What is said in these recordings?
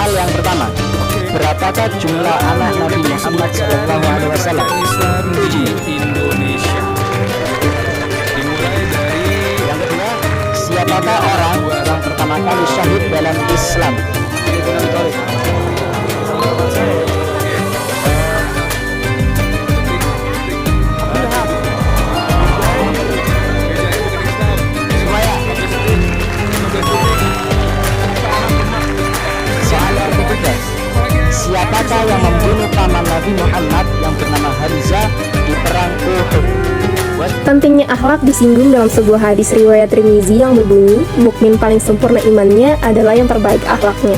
Soal yang pertama, berapakah jumlah anak Nabi Muhammad SAW? Islam di Indonesia. Dimulai dari Yang kedua, siapakah orang yang pertama kali syahid dalam Islam? Soal yang ketiga, siapakah yang membunuh paman Nabi Muhammad yang bernama Hamzah di perang Uhud? Pentingnya akhlak disinggung dalam sebuah hadis riwayat Tirmizi yang berbunyi, mukmin paling sempurna imannya adalah yang terbaik akhlaknya.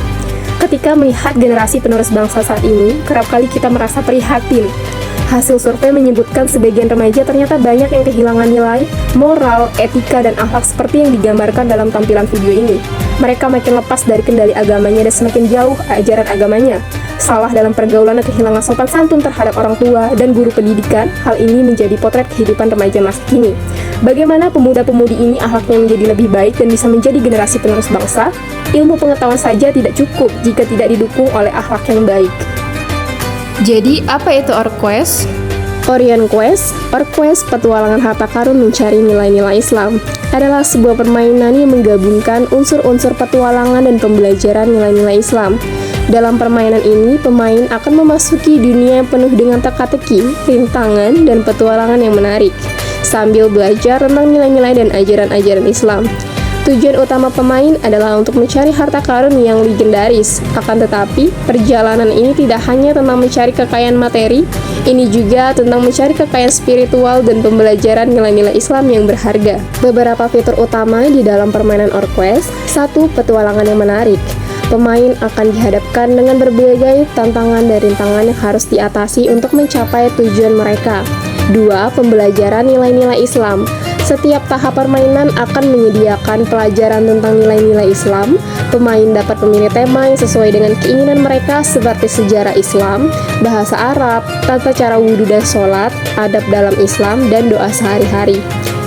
Ketika melihat generasi penerus bangsa saat ini, kerap kali kita merasa prihatin. Hasil survei menyebutkan sebagian remaja ternyata banyak yang kehilangan nilai, moral, etika, dan akhlak seperti yang digambarkan dalam tampilan video ini. Mereka makin lepas dari kendali agamanya dan semakin jauh ajaran agamanya. Salah dalam pergaulan dan kehilangan sopan santun terhadap orang tua dan guru pendidikan, hal ini menjadi potret kehidupan remaja masa kini. Bagaimana pemuda-pemudi ini akhlaknya menjadi lebih baik dan bisa menjadi generasi penerus bangsa? Ilmu pengetahuan saja tidak cukup jika tidak didukung oleh akhlak yang baik. Jadi, apa itu Orquest? Orion Quest, Orquest Petualangan Harta Karun Mencari Nilai-Nilai Islam, adalah sebuah permainan yang menggabungkan unsur-unsur petualangan dan pembelajaran nilai-nilai Islam. Dalam permainan ini, pemain akan memasuki dunia yang penuh dengan teka-teki, rintangan, dan petualangan yang menarik, sambil belajar tentang nilai-nilai dan ajaran-ajaran Islam. Tujuan utama pemain adalah untuk mencari harta karun yang legendaris. Akan tetapi, perjalanan ini tidak hanya tentang mencari kekayaan materi, ini juga tentang mencari kekayaan spiritual dan pembelajaran nilai-nilai Islam yang berharga. Beberapa fitur utama di dalam permainan Orquest. 1. Petualangan yang menarik. Pemain akan dihadapkan dengan berbagai tantangan dan rintangan yang harus diatasi untuk mencapai tujuan mereka. 2. Pembelajaran nilai-nilai Islam. Setiap tahap permainan akan menyediakan pelajaran tentang nilai-nilai Islam. Pemain dapat memilih tema yang sesuai dengan keinginan mereka seperti sejarah Islam, bahasa Arab, tata cara wudhu dan sholat, adab dalam Islam, dan doa sehari-hari.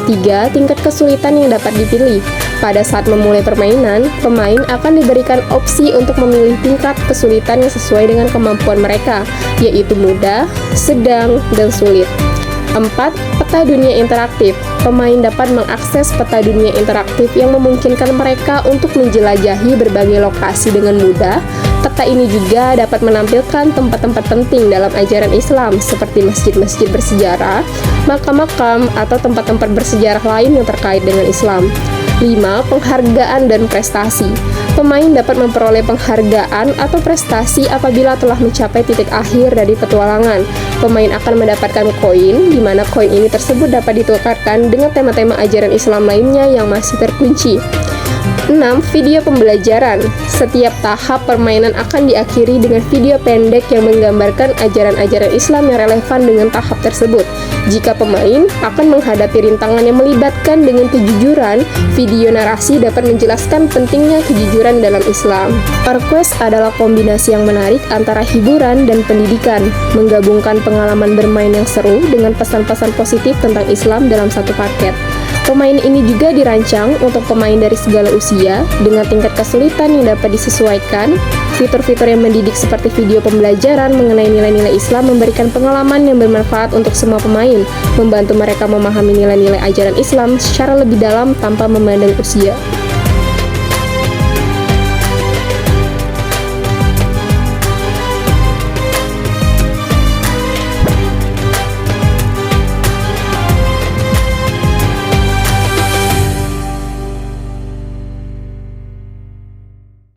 3. Tingkat kesulitan yang dapat dipilih. Pada saat memulai permainan, pemain akan diberikan opsi untuk memilih tingkat kesulitan yang sesuai dengan kemampuan mereka, yaitu mudah, sedang, dan sulit. 4. Peta dunia interaktif. Pemain dapat mengakses peta dunia interaktif yang memungkinkan mereka untuk menjelajahi berbagai lokasi dengan mudah. Peta ini juga dapat menampilkan tempat-tempat penting dalam ajaran Islam seperti masjid-masjid bersejarah, makam-makam, atau tempat-tempat bersejarah lain yang terkait dengan Islam. 5. Penghargaan dan prestasi. Pemain dapat memperoleh penghargaan atau prestasi apabila telah mencapai titik akhir dari petualangan. Pemain akan mendapatkan koin, di mana koin ini tersebut dapat ditukarkan dengan tema-tema ajaran Islam lainnya yang masih terkunci. 6. Video pembelajaran. Setiap tahap permainan akan diakhiri dengan video pendek yang menggambarkan ajaran-ajaran Islam yang relevan dengan tahap tersebut. Jika pemain akan menghadapi rintangan yang melibatkan dengan kejujuran, video narasi dapat menjelaskan pentingnya kejujuran dalam Islam. Orquest adalah kombinasi yang menarik antara hiburan dan pendidikan, menggabungkan pengalaman bermain yang seru dengan pesan-pesan positif tentang Islam dalam satu paket. Pemain ini juga dirancang untuk pemain dari segala usia, dengan tingkat kesulitan yang dapat disesuaikan. Fitur-fitur yang mendidik seperti video pembelajaran mengenai nilai-nilai Islam memberikan pengalaman yang bermanfaat untuk semua pemain, membantu mereka memahami nilai-nilai ajaran Islam secara lebih dalam tanpa memandang usia.